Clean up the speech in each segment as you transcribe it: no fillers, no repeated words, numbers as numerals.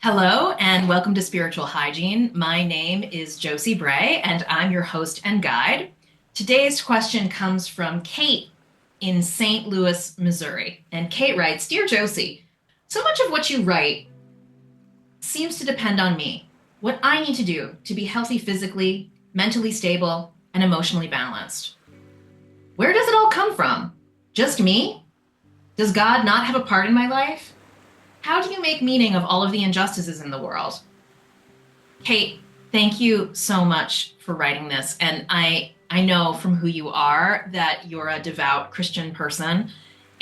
Hello and welcome to Spiritual Hygiene. My name is Josie Bray and I'm your host and guide. Today's question comes from Kate in St. Louis, Missouri. And Kate writes, Dear Josie, so much of what you write seems to depend on me. What I need to do to be healthy physically, mentally stable, and emotionally balanced. Where does it all come from? Just me? Does God not have a part in my life? How do you make meaning of all of the injustices in the world? Kate, thank you so much for writing this. And I know from who you are that you're a devout Christian person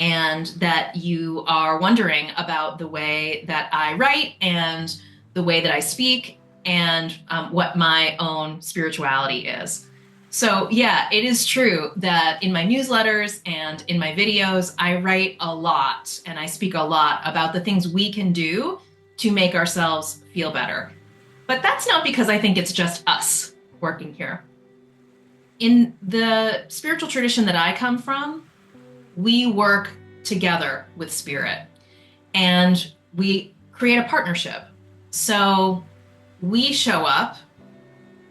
and that you are wondering about the way that I write and the way that I speak and what my own spirituality is. So, yeah, it is true that in my newsletters and in my videos, I write a lot and I speak a lot about the things we can do to make ourselves feel better. But that's not because I think it's just us working here. In the spiritual tradition that I come from, we work together with spirit and we create a partnership. So we show up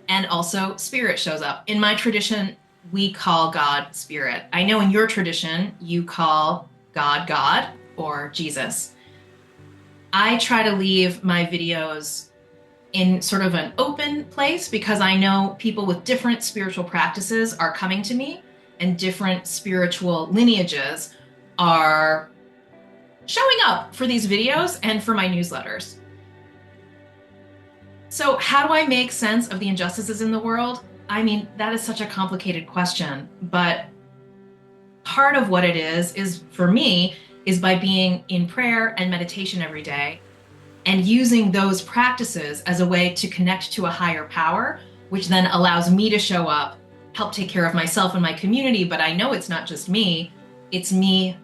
and also spirit shows up. In my tradition, we call God spirit. I know in your tradition, you call God God or Jesus. I try to leave my videos in sort of an open place because I know people with different spiritual practices are coming to me and different spiritual lineages are showing up for these videos and for my newsletters. So how do I make sense of the injustices in the world? I mean, that is such a complicated question, but part of what it is for me, is by being in prayer and meditation every day and using those practices as a way to connect to a higher power, which then allows me to show up, help take care of myself and my community. But I know it's not just me, it's me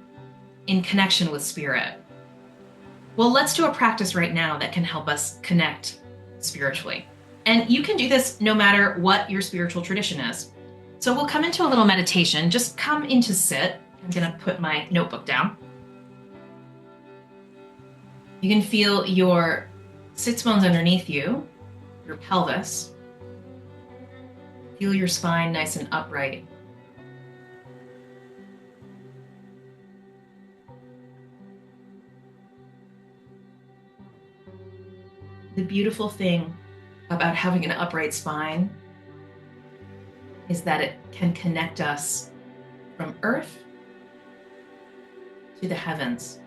in connection with spirit. Well, let's do a practice right now that can help us connect spiritually. And you can do this no matter what your spiritual tradition is. So we'll come into a little meditation. Just come into sit. I'm going to put my notebook down. You can feel your sits bones underneath you, your pelvis. Feel your spine nice and upright. The beautiful thing about having an upright spine is that it can connect us from earth to the heavens.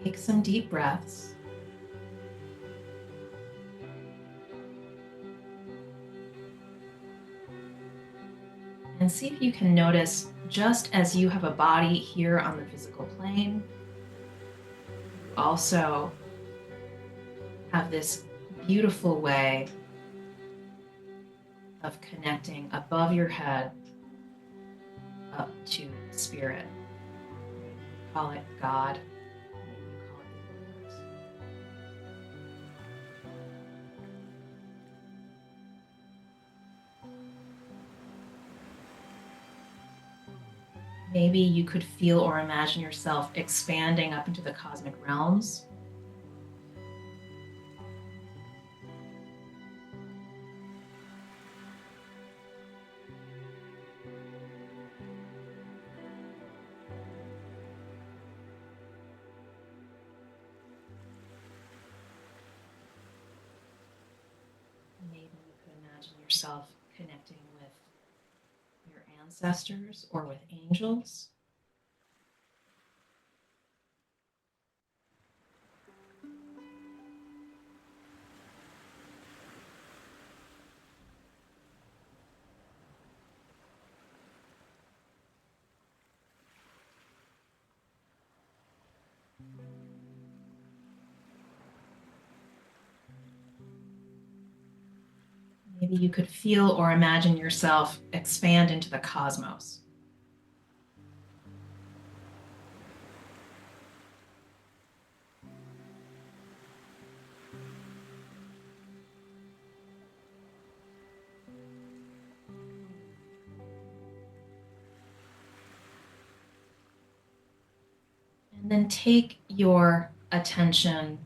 Take some deep breaths. And see if you can notice, just as you have a body here on the physical plane, you also have this beautiful way of connecting above your head up to spirit. Call it God. Call it the universe. Maybe you could feel or imagine yourself expanding up into the cosmic realms. Maybe you could imagine yourself connecting with your ancestors or with angels. Maybe you could feel or imagine yourself expand into the cosmos. And then take your attention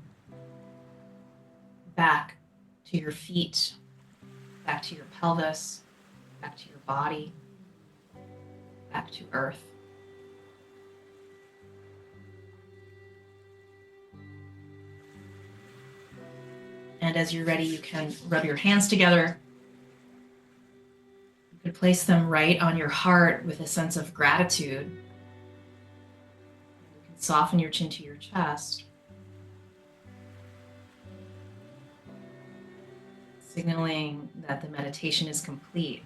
back to your feet, back to your pelvis, back to your body, back to earth. And as you're ready, you can rub your hands together. You could place them right on your heart with a sense of gratitude. You can soften your chin to your chest, signaling that the meditation is complete.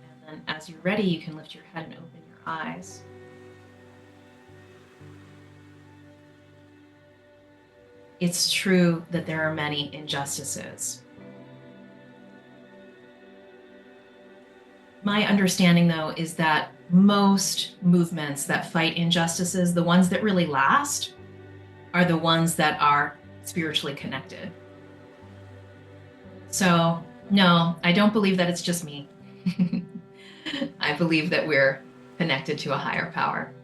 And then as you're ready, you can lift your head and open your eyes. It's true that there are many injustices. My understanding, though, is that most movements that fight injustices, the ones that really last, are the ones that are spiritually connected. So, no, I don't believe that it's just me. I believe that we're connected to a higher power.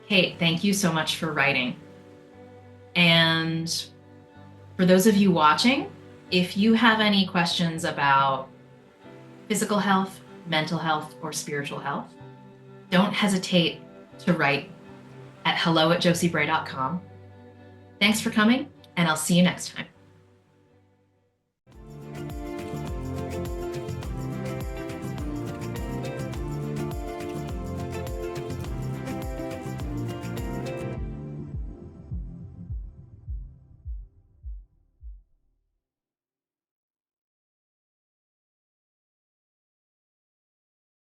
Kate, thank you so much for writing. And for those of you watching, if you have any questions about physical health, mental health, or spiritual health, don't hesitate to write at hello@josiebray.com. Thanks for coming, and I'll see you next time.